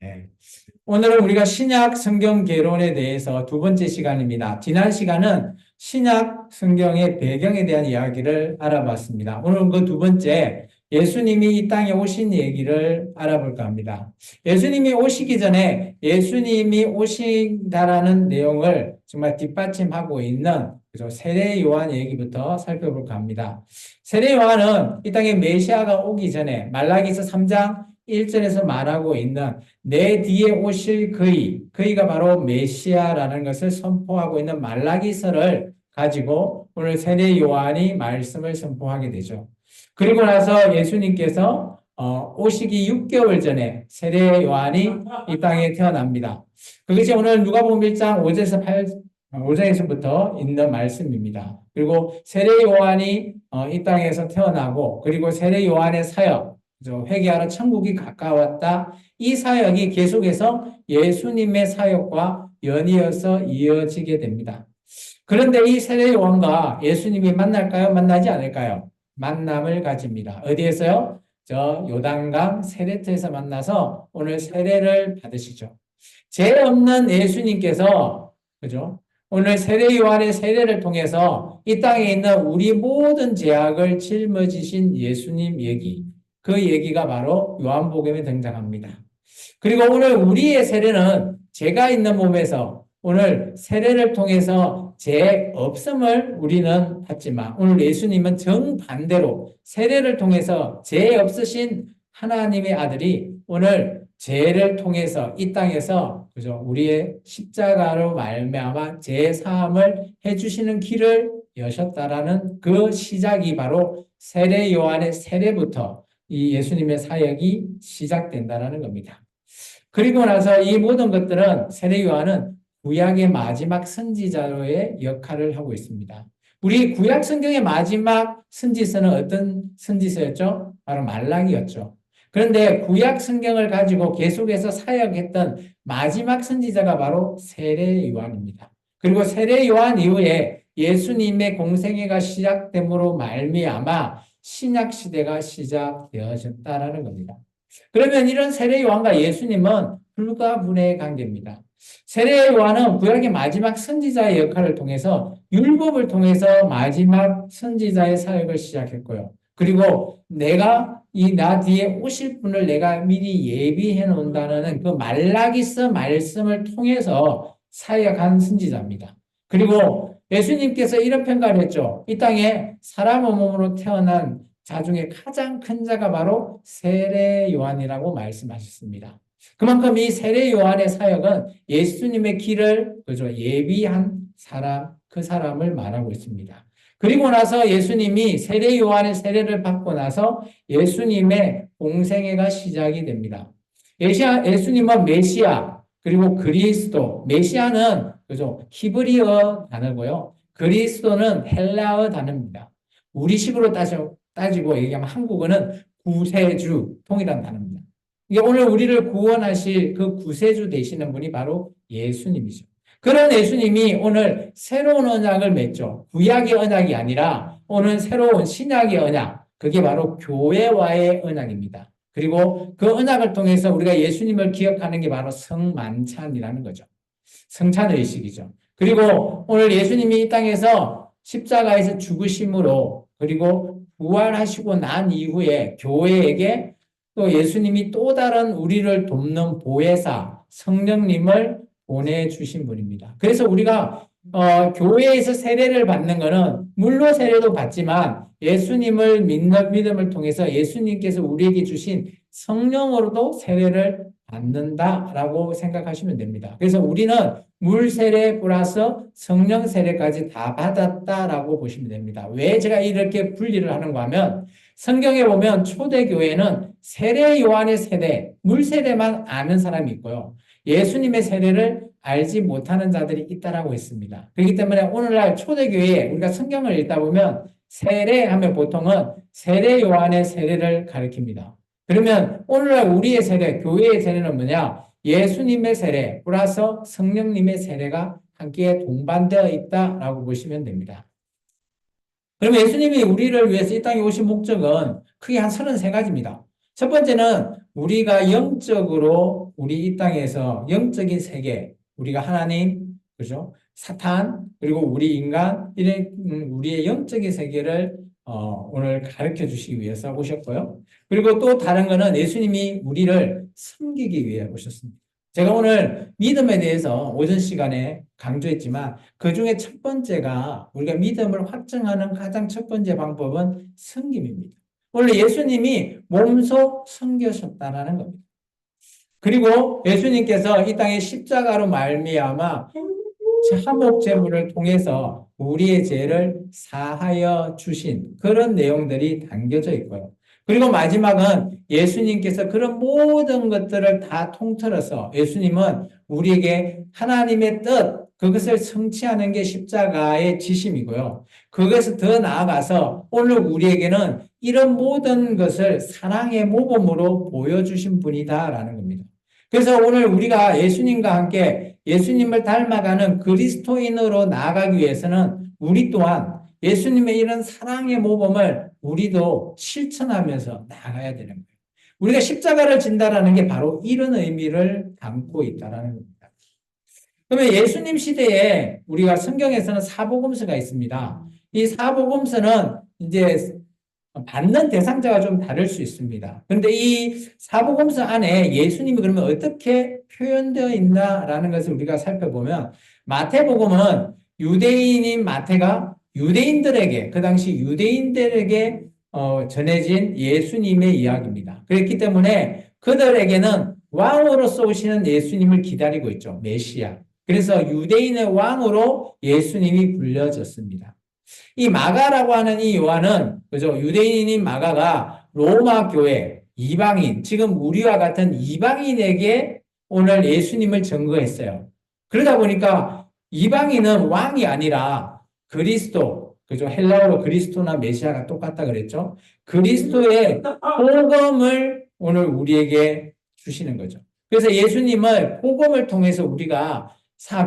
네. 오늘은 우리가 신약 성경 개론에 대해서 두 번째 시간입니다. 지난 시간은 신약 성경의 배경에 대한 이야기를 알아봤습니다. 오늘은 그 두 번째, 예수님이 이 땅에 오신 얘기를 알아볼까 합니다. 예수님이 오시기 전에 예수님이 오신다라는 내용을 정말 뒷받침하고 있는 세례 요한 얘기부터 살펴볼까 합니다. 세례 요한은 이 땅에 메시아가 오기 전에 말라기서 3장 1절에서 말하고 있는 내 뒤에 오실 그이가 바로 메시아라는 것을 선포하고 있는 말라기서를 가지고 오늘 세례 요한이 말씀을 선포하게 되죠. 그리고 나서 예수님께서 오시기 6개월 전에 세례 요한이 이 땅에 태어납니다. 그것이 오늘 누가복음 1장 5절에서부터 있는 말씀입니다. 그리고 세례 요한이 이 땅에서 태어나고 그리고 세례 요한의 사역, 회개하러 천국이 가까웠다. 이 사역이 계속해서 예수님의 사역과 연이어서 이어지게 됩니다. 그런데 이 세례 요한과 예수님이 만날까요? 만나지 않을까요? 만남을 가집니다. 어디에서요? 저 요단강 세례터에서 만나서 오늘 세례를 받으시죠. 죄 없는 예수님께서 그죠? 오늘 세례 요한의 세례를 통해서 이 땅에 있는 우리 모든 죄악을 짊어지신 예수님 얘기, 그 얘기가 바로 요한복음에 등장합니다. 그리고 오늘 우리의 세례는 죄가 있는 몸에서 오늘 세례를 통해서 죄 없음을 우리는 받지만 오늘 예수님은 정반대로 세례를 통해서 죄 없으신 하나님의 아들이 오늘 죄를 통해서 이 땅에서 그죠? 우리의 십자가로 말미암아 죄 사함을 해주시는 길을 여셨다라는 그 시작이 바로 세례 요한의 세례부터 이 예수님의 사역이 시작된다라는 겁니다. 그리고 나서 이 모든 것들은 세례 요한은 구약의 마지막 선지자로의 역할을 하고 있습니다. 우리 구약 성경의 마지막 선지서는 어떤 선지서였죠? 바로 말라기였죠. 그런데 구약 성경을 가지고 계속해서 사역했던 마지막 선지자가 바로 세례 요한입니다. 그리고 세례 요한 이후에 예수님의 공생애가 시작됨으로 말미암아 신약 시대가 시작되어졌다라는 겁니다. 그러면 이런 세례 요한과 예수님은 불가분의 관계입니다. 세례 요한은 구약의 마지막 선지자의 역할을 통해서 율법을 통해서 마지막 선지자의 사역을 시작했고요. 그리고 내가 나 뒤에 오실 분을 내가 미리 예비해 놓는다는 그 말라기서 말씀을 통해서 사역한 선지자입니다. 그리고 예수님께서 이런 평가를 했죠. 이 땅에 사람 몸으로 태어난 자 중에 가장 큰 자가 바로 세례 요한이라고 말씀하셨습니다. 그만큼 이 세례 요한의 사역은 예수님의 길을 그죠 예비한 사람, 그 사람을 말하고 있습니다. 그리고 나서 예수님이 세례 요한의 세례를 받고 나서 예수님의 공생애가 시작이 됩니다. 예수님은 메시아 그리고 그리스도, 메시아는 그죠 히브리어 단어고요. 그리스도는 헬라어 단어입니다. 우리식으로 따지고 얘기하면 한국어는 구세주 통일한 단어입니다. 이게 오늘 우리를 구원하실 그 구세주 되시는 분이 바로 예수님이죠. 그런 예수님이 오늘 새로운 언약을 맺죠. 구약의 언약이 아니라 오늘 새로운 신약의 언약, 그게 바로 교회와의 언약입니다. 그리고 그 언약을 통해서 우리가 예수님을 기억하는 게 바로 성만찬이라는 거죠. 성찬의식이죠. 그리고 오늘 예수님이 이 땅에서 십자가에서 죽으심으로 그리고 부활하시고 난 이후에 교회에게 또 예수님이 또 다른 우리를 돕는 보혜사 성령님을 보내주신 분입니다. 그래서 우리가 교회에서 세례를 받는 것은 물로 세례도 받지만 예수님을 믿는 믿음을 통해서 예수님께서 우리에게 주신 성령으로도 세례를 받는다라고 생각하시면 됩니다. 그래서 우리는 물 세례 플러스 성령 세례까지 다 받았다라고 보시면 됩니다. 왜 제가 이렇게 분리를 하는가 하면 성경에 보면 초대교회는 세례 요한의 세례, 물 세례만 아는 사람이 있고요. 예수님의 세례를 알지 못하는 자들이 있다라고 했습니다. 그렇기 때문에 오늘날 초대교회에 우리가 성경을 읽다 보면 세례하면 보통은 세례 요한의 세례를 가리킵니다. 그러면 오늘날 우리의 세례, 교회의 세례는 뭐냐? 예수님의 세례 플러스 성령님의 세례가 함께 동반되어 있다라고 보시면 됩니다. 그러면 예수님이 우리를 위해서 이 땅에 오신 목적은 크게 한 33가지입니다. 첫 번째는 우리가 영적으로 우리 이 땅에서 영적인 세계, 우리가 하나님, 그죠? 사탄, 그리고 우리 인간, 이런 우리의 영적인 세계를 오늘 가르쳐 주시기 위해서 오셨고요. 그리고 또 다른 거는 예수님이 우리를 섬기기 위해 오셨습니다. 제가 오늘 믿음에 대해서 오전 시간에 강조했지만 그 중에 첫 번째가 우리가 믿음을 확증하는 가장 첫 번째 방법은 섬김입니다. 원래 예수님이 몸소 섬기셨다라는 겁니다. 그리고 예수님께서 이 땅에 십자가로 말미암아 화목 제물을 통해서 우리의 죄를 사하여 주신 그런 내용들이 담겨져 있고요. 그리고 마지막은 예수님께서 그런 모든 것들을 다 통틀어서 예수님은 우리에게 하나님의 뜻, 그것을 성취하는 게 십자가의 지심이고요. 그것에서 더 나아가서 오늘 우리에게는 이런 모든 것을 사랑의 모범으로 보여주신 분이다라는 겁니다. 그래서 오늘 우리가 예수님과 함께 예수님을 닮아가는 그리스도인으로 나아가기 위해서는 우리 또한 예수님의 이런 사랑의 모범을 우리도 실천하면서 나아가야 되는 거예요. 우리가 십자가를 진다라는 게 바로 이런 의미를 담고 있다라는 겁니다. 그러면 예수님 시대에 우리가 성경에서는 사복음서가 있습니다. 이 사복음서는 이제 받는 대상자가 좀 다를 수 있습니다. 그런데 이 사복음서 안에 예수님이 그러면 어떻게 표현되어 있나라는 것을 우리가 살펴보면 마태복음은 유대인인 마태가 유대인들에게 그 당시 유대인들에게 전해진 예수님의 이야기입니다. 그렇기 때문에 그들에게는 왕으로서 오시는 예수님을 기다리고 있죠. 메시아. 그래서 유대인의 왕으로 예수님이 불려졌습니다. 이 마가라고 하는 이 요한은 그죠? 유대인인 마가가 로마 교회 이방인, 지금 우리와 같은 이방인에게 오늘 예수님을 증거했어요. 그러다 보니까 이방인은 왕이 아니라 그리스도, 그죠? 헬라어로 그리스도나 메시아가 똑같다 그랬죠? 그리스도의 복음을 오늘 우리에게 주시는 거죠. 그래서 예수님을 복음을 통해서 우리가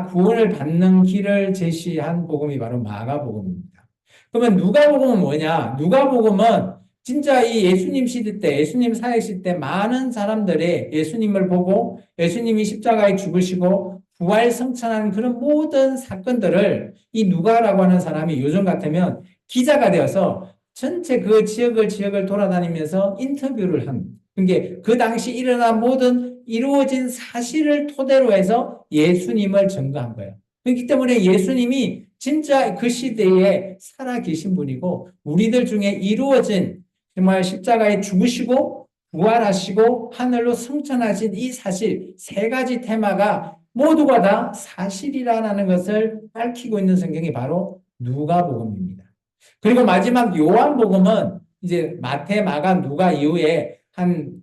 구원을 받는 길을 제시한 복음이 바로 마가복음입니다. 그러면 누가복음은 뭐냐? 누가복음은 진짜 이 예수님 시대 때, 예수님 사역 시대 때 많은 사람들이 예수님을 보고 예수님이 십자가에 죽으시고 부활 성천하는 그런 모든 사건들을 이 누가라고 하는 사람이 요즘 같으면 기자가 되어서 전체 그 지역을 돌아다니면서 인터뷰를 한, 그게 그 당시 일어난 모든 이루어진 사실을 토대로 해서 예수님을 증거한 거예요. 그렇기 때문에 예수님이 진짜 그 시대에 살아 계신 분이고 우리들 중에 이루어진 정말 십자가에 죽으시고 부활하시고 하늘로 승천하신 이 사실 세 가지 테마가 모두가 다 사실이라는 것을 밝히고 있는 성경이 바로 누가복음입니다. 그리고 마지막 요한복음은 이제 마태, 마가, 누가 이후에 한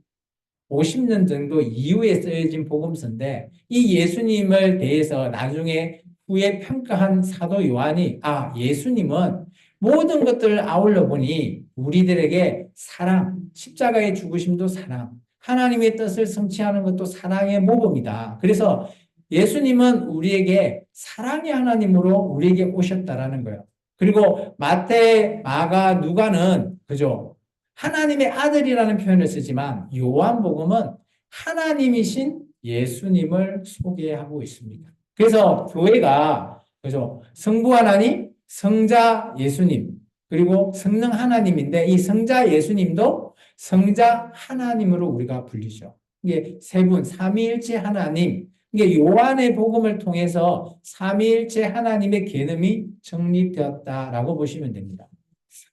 50년 정도 이후에 쓰여진 복음서인데 이 예수님을 대해서 나중에 후에 평가한 사도 요한이 예수님은 모든 것들을 아울러 보니 우리들에게 사랑, 십자가의 죽으심도 사랑, 하나님의 뜻을 성취하는 것도 사랑의 모범이다. 그래서 예수님은 우리에게 사랑의 하나님으로 우리에게 오셨다라는 거예요. 그리고 마태, 마가, 누가는 그죠? 하나님의 아들이라는 표현을 쓰지만 요한복음은 하나님이신 예수님을 소개하고 있습니다. 그래서 교회가 그죠? 성부 하나님, 성자 예수님, 그리고 성령 하나님인데 이 성자 예수님도 성자 하나님으로 우리가 불리죠. 이게 세 분, 삼위일체 하나님, 이게 요한의 복음을 통해서 삼위일체 하나님의 개념이 정립되었다라고 보시면 됩니다.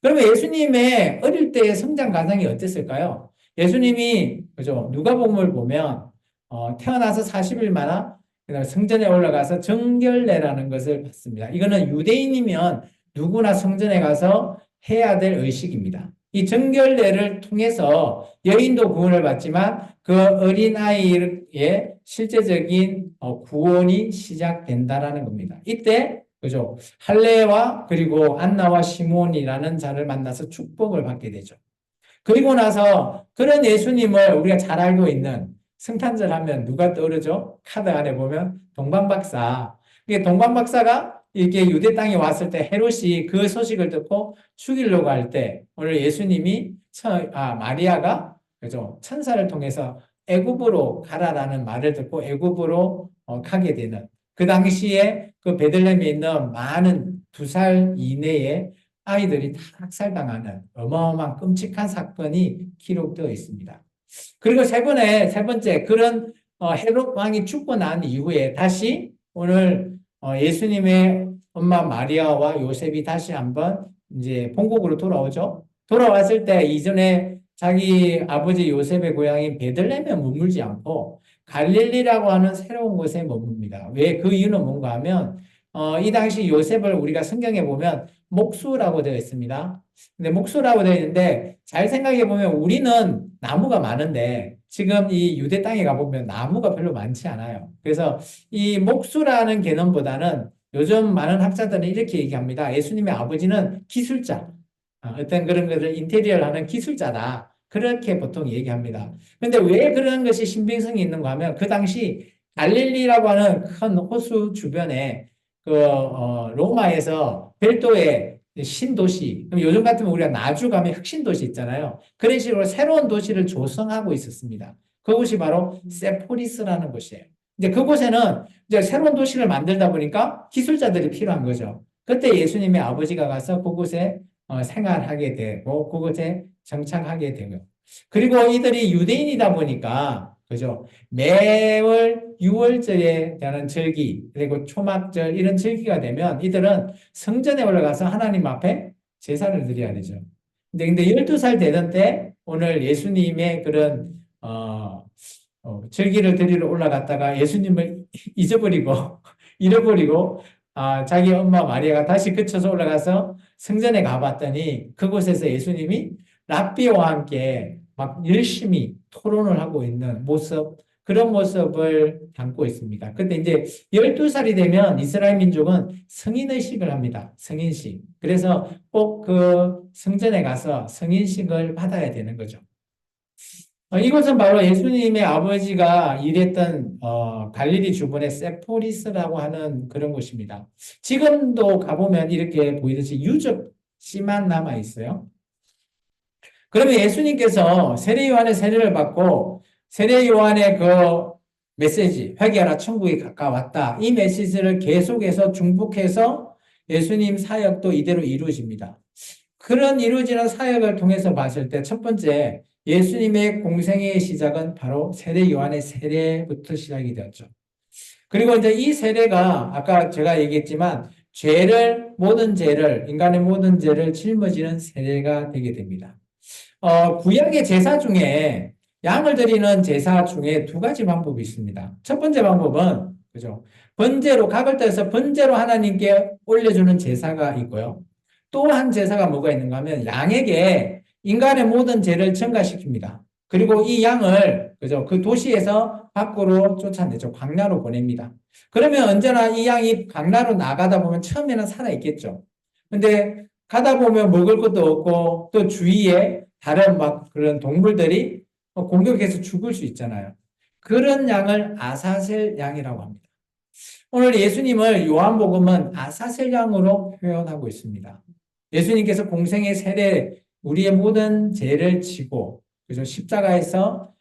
그러면 예수님의 어릴 때의 성장 과정이 어땠을까요? 예수님이 그죠? 누가복음을 보면 태어나서 40일 만에 성전에 올라가서 정결례라는 것을 받습니다. 이거는 유대인이면 누구나 성전에 가서 해야 될 의식입니다. 이 정결례를 통해서 여인도 구원을 받지만 그 어린아이의 실제적인 구원이 시작된다라는 겁니다. 이때 그죠? 할례와 그리고 안나와 시몬이라는 자를 만나서 축복을 받게 되죠. 그리고 나서 그런 예수님을 우리가 잘 알고 있는 성탄절 하면 누가 떠오르죠? 카드 안에 보면 동방박사. 이게 동방박사가 이렇게 유대 땅에 왔을 때 헤롯이 그 소식을 듣고 죽이려고 할 때 오늘 예수님이 마리아가 그죠? 천사를 통해서 애굽으로 가라라는 말을 듣고 애굽으로 가게 되는 그 당시에 그 베들레헴에 있는 많은 2살 이내의 아이들이 다 학살당하는 어마어마한 끔찍한 사건이 기록되어 있습니다. 그리고 세 번째, 그런 헤롯 왕이 죽고 난 이후에 다시 오늘 예수님의 엄마 마리아와 요셉이 다시 한번 이제 본국으로 돌아오죠. 돌아왔을 때 이전에 자기 아버지 요셉의 고향인 베들레헴에 머물지 않고 갈릴리라고 하는 새로운 곳에 머뭅니다. 왜 그 이유는 뭔가 하면 이 당시 요셉을 우리가 성경에 보면 목수라고 되어 있습니다. 근데 목수라고 되어 있는데 잘 생각해 보면 우리는 나무가 많은데 지금 이 유대 땅에 가보면 나무가 별로 많지 않아요. 그래서 이 목수라는 개념보다는 요즘 많은 학자들은 이렇게 얘기합니다. 예수님의 아버지는 기술자, 어떤 그런 것을 인테리어를 하는 기술자다. 그렇게 보통 얘기합니다. 근데 왜 그런 것이 신빙성이 있는가 하면 그 당시 갈릴리라고 하는 큰 호수 주변에 로마에서 별도의 신도시, 그럼 요즘 같으면 우리가 나주 가면 혁신도시 있잖아요. 그런 식으로 새로운 도시를 조성하고 있었습니다. 그곳이 바로 세포리스라는 곳이에요. 이제 그곳에는 이제 새로운 도시를 만들다 보니까 기술자들이 필요한 거죠. 그때 예수님의 아버지가 가서 그곳에 생활하게 되고 그곳에 정착하게 되고요. 그리고 이들이 유대인이다 보니까 그죠? 매월 6월절에 되는 절기 그리고 초막절 이런 절기가 되면 이들은 성전에 올라가서 하나님 앞에 제사를 드려야 되죠. 근데 12살 되던 때 오늘 예수님의 그런 절기를 드리러 올라갔다가 예수님을 잊어버리고 잃어버리고 자기 엄마 마리아가 다시 그쳐서 올라가서 성전에 가봤더니 그곳에서 예수님이 랍비와 함께 막 열심히 토론을 하고 있는 모습, 그런 모습을 담고 있습니다. 근데 이제 12살이 되면 이스라엘 민족은 성인의식을 합니다. 성인식. 그래서 꼭 그 성전에 가서 성인식을 받아야 되는 거죠. 이것은 바로 예수님의 아버지가 일했던 갈릴리 주변의 세포리스라고 하는 그런 곳입니다. 지금도 가보면 이렇게 보이듯이 유적지만 남아 있어요. 그러면 예수님께서 세례 요한의 세례를 받고 세례 요한의 그 메시지, 회개하라 천국이 가까웠다. 이 메시지를 계속해서 중복해서 예수님 사역도 이대로 이루어집니다. 그런 이루어지는 사역을 통해서 봤을 때 첫 번째, 예수님의 공생의 시작은 바로 세례 요한의 세례부터 시작이 되었죠. 그리고 이제 이 세례가 아까 제가 얘기했지만 모든 죄를, 인간의 모든 죄를 짊어지는 세례가 되게 됩니다. 구약의 제사 중에 양을 드리는 제사 중에 2가지 방법이 있습니다. 첫 번째 방법은 그죠? 각을 떼서 번제로 하나님께 올려주는 제사가 있고요. 또 한 제사가 뭐가 있는가 하면 양에게 인간의 모든 죄를 전가시킵니다. 그리고 이 양을 그죠? 그 도시에서 밖으로 쫓아내죠. 광야로 보냅니다. 그러면 언제나 이 양이 광야로 나가다 보면 처음에는 살아 있겠죠. 근데 가다 보면 먹을 것도 없고 또 주위에 다른 막 그런 동물들이 공격해서 죽을 수 있잖아요. 그런 양을 아사셀 양이라고 합니다. 오늘 예수님을 요한복음은 아사셀 양으로 표현하고 있습니다. 예수님께서 공생의 세례, 우리의 모든 죄를 지고 그래서 십자가에서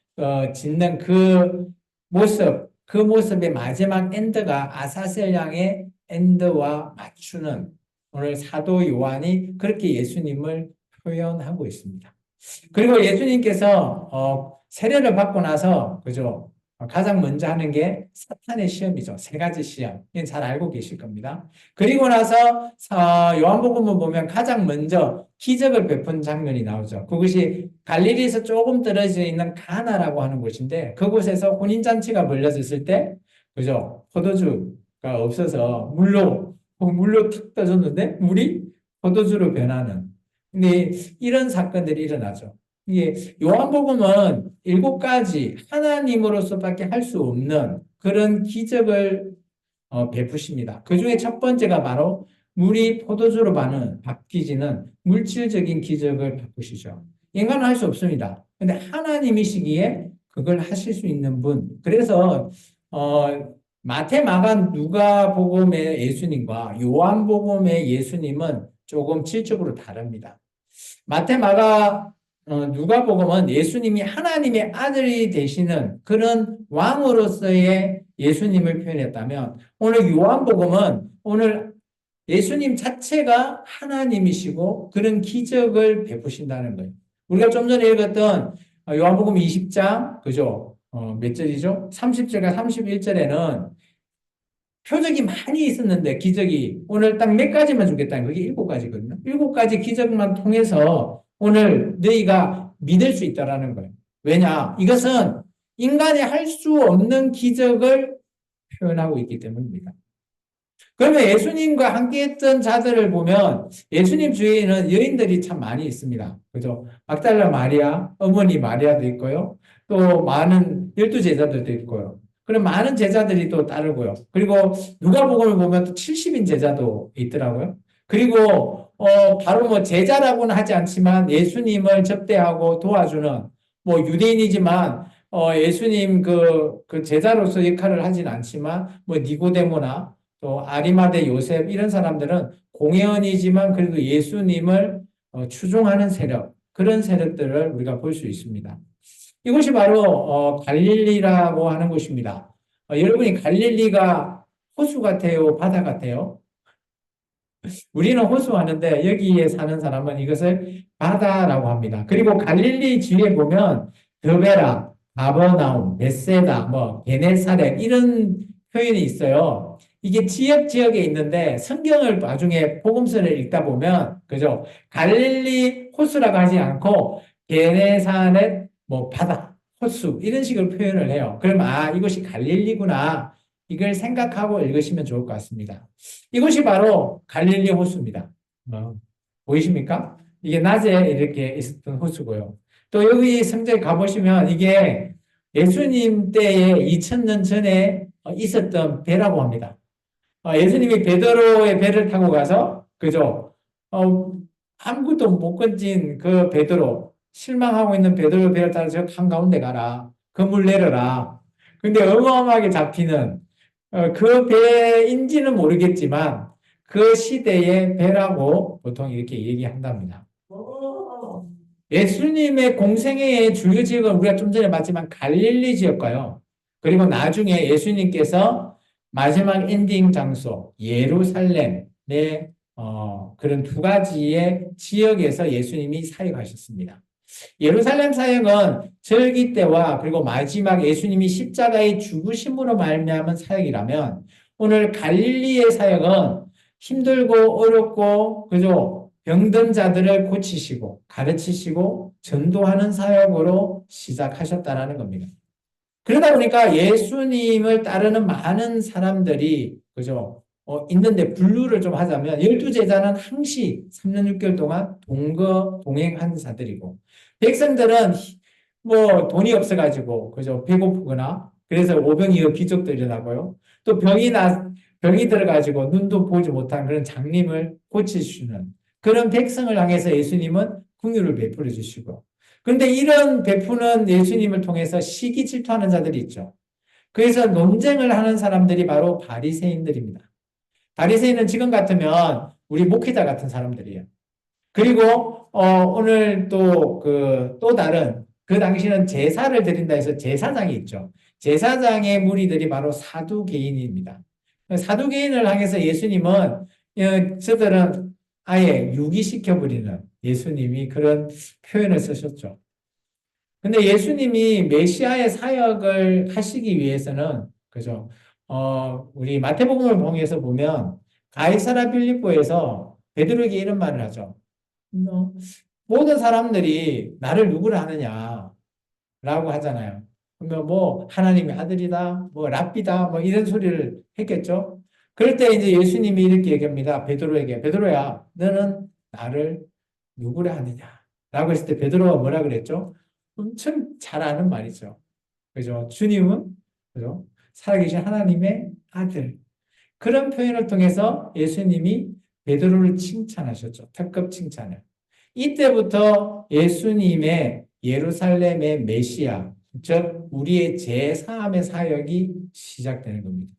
짓는 그 모습의 마지막 엔드가 아사셀 양의 엔드와 맞추는 오늘 사도 요한이 그렇게 예수님을 표현하고 있습니다. 그리고 예수님께서 세례를 받고 나서 그죠? 가장 먼저 하는 게 사탄의 시험이죠. 3가지 시험. 이건 잘 알고 계실 겁니다. 그리고 나서 요한복음을 보면 가장 먼저 기적을 베푼 장면이 나오죠. 그것이 갈릴리에서 조금 떨어져 있는 가나라고 하는 곳인데 그곳에서 혼인잔치가 벌어졌을 때 그죠? 포도주가 없어서 물로 탁 떠줬는데 물이 포도주로 변하는 근데 이런 사건들이 일어나죠. 이게 요한복음은 7가지 하나님으로서밖에 할 수 없는 그런 기적을 베푸십니다. 그 중에 첫 번째가 바로 물이 포도주로 바뀌지는 물질적인 기적을 베푸시죠. 인간은 할 수 없습니다. 근데 하나님이시기에 그걸 하실 수 있는 분. 그래서 마태, 마가, 누가복음의 예수님과 요한복음의 예수님은 조금 질적으로 다릅니다. 마태, 마가 누가복음은 예수님이 하나님의 아들이 되시는 그런 왕으로서의 예수님을 표현했다면 오늘 요한복음은 오늘 예수님 자체가 하나님이시고 그런 기적을 베푸신다는 거예요. 우리가 좀 전에 읽었던 요한복음 20장, 그죠? 몇 절이죠? 30절과 31절에는 표적이 많이 있었는데 기적이 오늘 딱 몇 가지만 주겠다는 그게 7가지거든요. 7가지 기적만 통해서 오늘 너희가 믿을 수 있다라는 거예요. 왜냐? 이것은 인간이 할 수 없는 기적을 표현하고 있기 때문입니다. 그러면 예수님과 함께 했던 자들을 보면 예수님 주위에는 여인들이 참 많이 있습니다. 그죠? 막달라 마리아, 어머니 마리아도 있고요. 또 많은 12제자들도 있고요. 그럼 많은 제자들이 또 따르고요. 그리고 누가복음을 보면 또 70인 제자도 있더라고요. 그리고 바로 뭐 제자라고는 하지 않지만 예수님을 접대하고 도와주는 뭐 유대인이지만 예수님 그 제자로서 역할을 하진 않지만 뭐 니고데모나 또 아리마대 요셉 이런 사람들은 공회원이지만 그래도 예수님을 추종하는 세력 그런 세력들을 우리가 볼 수 있습니다. 이곳이 바로 갈릴리라고 하는 곳입니다. 여러분이 갈릴리가 호수 같아요, 바다 같아요? 우리는 호수 하는데 여기에 사는 사람은 이것을 바다라고 합니다. 그리고 갈릴리 지에 보면 드베라, 가버나움, 베세다, 뭐 게네사렛 이런 표현이 있어요. 이게 지역에 있는데 성경을 나중에 복음서를 읽다 보면 그죠? 갈릴리 호수라고 하지 않고 게네사렛 뭐 바다, 호수 이런 식으로 표현을 해요. 그럼 이것이 갈릴리구나. 이걸 생각하고 읽으시면 좋을 것 같습니다. 이것이 바로 갈릴리 호수입니다. 보이십니까? 이게 낮에 이렇게 있었던 호수고요. 또 여기 성전에 가보시면 이게 예수님 때에 2000년 전에 있었던 배라고 합니다. 예수님이 베드로의 배를 타고 가서 그죠? 아무것도 못 건진 그 베드로 실망하고 있는 베드로 배를 타고 저 한가운데 가라. 그물 내려라. 근데 어마어마하게 잡히는 그 배인지는 모르겠지만 그 시대의 배라고 보통 이렇게 얘기한답니다. 예수님의 공생애의 주요 지역은 우리가 좀 전에 봤지만 갈릴리 지역과요. 그리고 나중에 예수님께서 마지막 엔딩 장소 예루살렘의 그런 2가지의 지역에서 예수님이 사역하셨습니다. 예루살렘 사역은 절기 때와 그리고 마지막 예수님이 십자가의 죽으심으로 말미암은 사역이라면 오늘 갈릴리의 사역은 힘들고 어렵고 그죠? 병든 자들을 고치시고 가르치시고 전도하는 사역으로 시작하셨다는 겁니다. 그러다 보니까 예수님을 따르는 많은 사람들이 그죠? 있는데 분류를 좀 하자면 12제자는 항시 3년 6개월 동안 동행한 자들이고 백성들은 뭐 돈이 없어가지고 그죠? 배고프거나 그래서 오병이어 귀족도 일어나고요. 또 병이 들어가지고 눈도 보지 못한 그런 장님을 고치시는 그런 백성을 향해서 예수님은 긍휼을 베풀어 주시고 그런데 이런 베푸는 예수님을 통해서 시기 질투하는 자들이 있죠. 그래서 논쟁을 하는 사람들이 바로 바리새인들입니다. 바리새인은 지금 같으면 우리 목회자 같은 사람들이에요. 그리고 오늘 또 다른 그 당시는 제사를 드린다 해서 제사장이 있죠. 제사장의 무리들이 바로 사두개인입니다. 사두개인을 향해서 예수님은 저들은 아예 유기시켜버리는 예수님이 그런 표현을 쓰셨죠. 근데 예수님이 메시아의 사역을 하시기 위해서는 그죠? 우리 마태복음을 통해서 보면 가이사라 빌립보에서 베드로에게 이런 말을 하죠. 모든 사람들이 나를 누구라 하느냐 라고 하잖아요. 그러면 뭐 하나님의 아들이다, 뭐 랍비다, 뭐 이런 소리를 했겠죠. 그럴 때 이제 예수님이 이렇게 얘기합니다. 베드로에게 베드로야, 너는 나를 누구라 하느냐? 라고 했을 때 베드로가 뭐라 그랬죠? 엄청 잘 아는 말이죠. 그죠? 주님은 그죠? 살아계신 하나님의 아들. 그런 표현을 통해서 예수님이 베드로를 칭찬하셨죠. 특급 칭찬을. 이때부터 예수님의 예루살렘의 메시아, 즉 우리의 제사함의 사역이 시작되는 겁니다.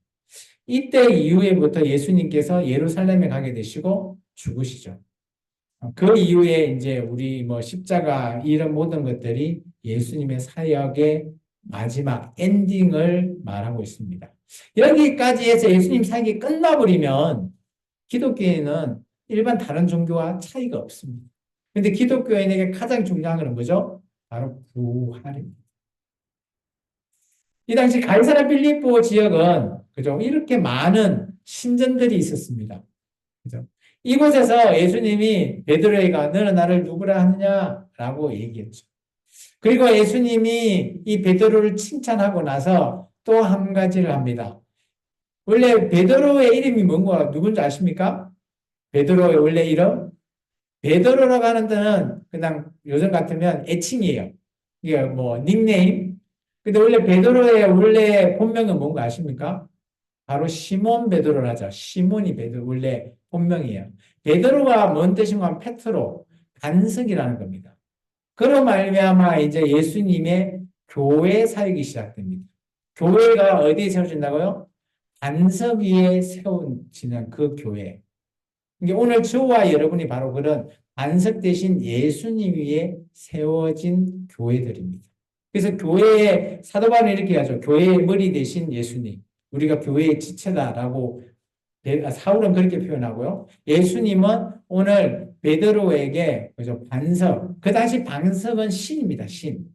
이때 이후에부터 예수님께서 예루살렘에 가게 되시고 죽으시죠. 그 이후에 이제 우리 뭐 십자가 이런 모든 것들이 예수님의 사역의 마지막 엔딩을 말하고 있습니다. 여기까지 해서 예수님 사역이 끝나버리면 기독교인은 일반 다른 종교와 차이가 없습니다. 근데 기독교인에게 가장 중요한 것은 뭐죠? 바로 부활입니다. 이 당시 가이사라 빌립보 지역은 그죠? 이렇게 많은 신전들이 있었습니다. 그죠? 이곳에서 예수님이 베드로에게 너는 나를 누구라 하느냐라고 얘기했죠. 그리고 예수님이 이 베드로를 칭찬하고 나서 또 한 가지를 합니다. 원래 베드로의 이름이 뭔가 누군지 아십니까? 베드로의 원래 이름? 베드로라고 하는 데는 그냥 요즘 같으면 애칭이에요. 이게 뭐 닉네임. 근데 원래 베드로의 원래 본명은 뭔가 아십니까? 바로 시몬 베드로라죠. 시몬이 베드로 원래 본명이에요. 베드로가 뭔 뜻인가 하면 페트로, 반석이라는 겁니다. 그로 말미암아 이제 예수님의 교회 사역이 시작됩니다. 교회가 어디에 세워진다고요? 반석 위에 세워지는 그 교회. 이게 오늘 저와 여러분이 바로 그런 반석 대신 예수님 위에 세워진 교회들입니다. 그래서 교회의 사도 바울은 이렇게 하죠. 교회의 머리 대신 예수님. 우리가 교회의 지체다라고 사울은 그렇게 표현하고요. 예수님은 오늘 베드로에게 그죠 반석. 그 당시 반석은 신입니다. 신.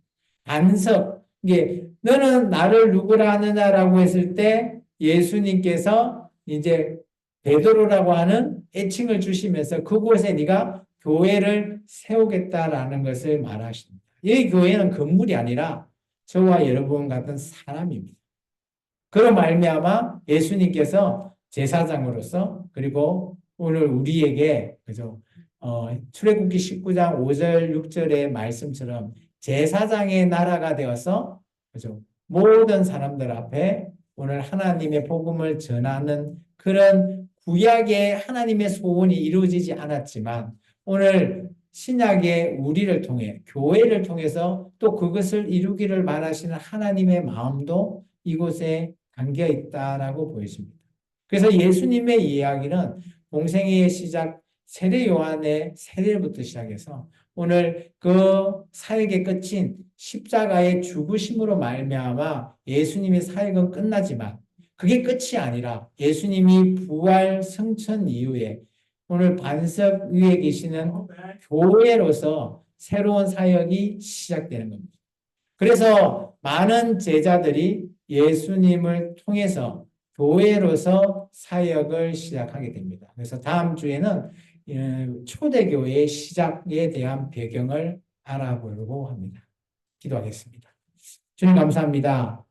반석. 이게 너는 나를 누구라 하느냐라고 했을 때 예수님께서 이제 베드로라고 하는 애칭을 주시면서 그곳에 네가 교회를 세우겠다라는 것을 말하십니다. 이 교회는 건물이 아니라 저와 여러분 같은 사람입니다. 그로 말미암아 예수님께서 제사장으로서 그리고 오늘 우리에게 그죠 출애굽기 19장 5절 6절의 말씀처럼 제사장의 나라가 되어서 그죠 모든 사람들 앞에 오늘 하나님의 복음을 전하는 그런 구약의 하나님의 소원이 이루어지지 않았지만 오늘 신약의 우리를 통해 교회를 통해서 또 그것을 이루기를 바라시는 하나님의 마음도 이곳에 담겨 있다라고 보여집니다. 그래서 예수님의 이야기는 공생애의 시작 세례 요한의 세례부터 시작해서 오늘 그 사역의 끝인 십자가의 죽으심으로 말미암아 예수님의 사역은 끝나지만 그게 끝이 아니라 예수님이 부활 승천 이후에 오늘 반석 위에 계시는 교회로서 새로운 사역이 시작되는 겁니다. 그래서 많은 제자들이 예수님을 통해서 교회로서 사역을 시작하게 됩니다. 그래서 다음 주에는 초대교회의 시작에 대한 배경을 알아보려고 합니다. 기도하겠습니다. 주님 감사합니다.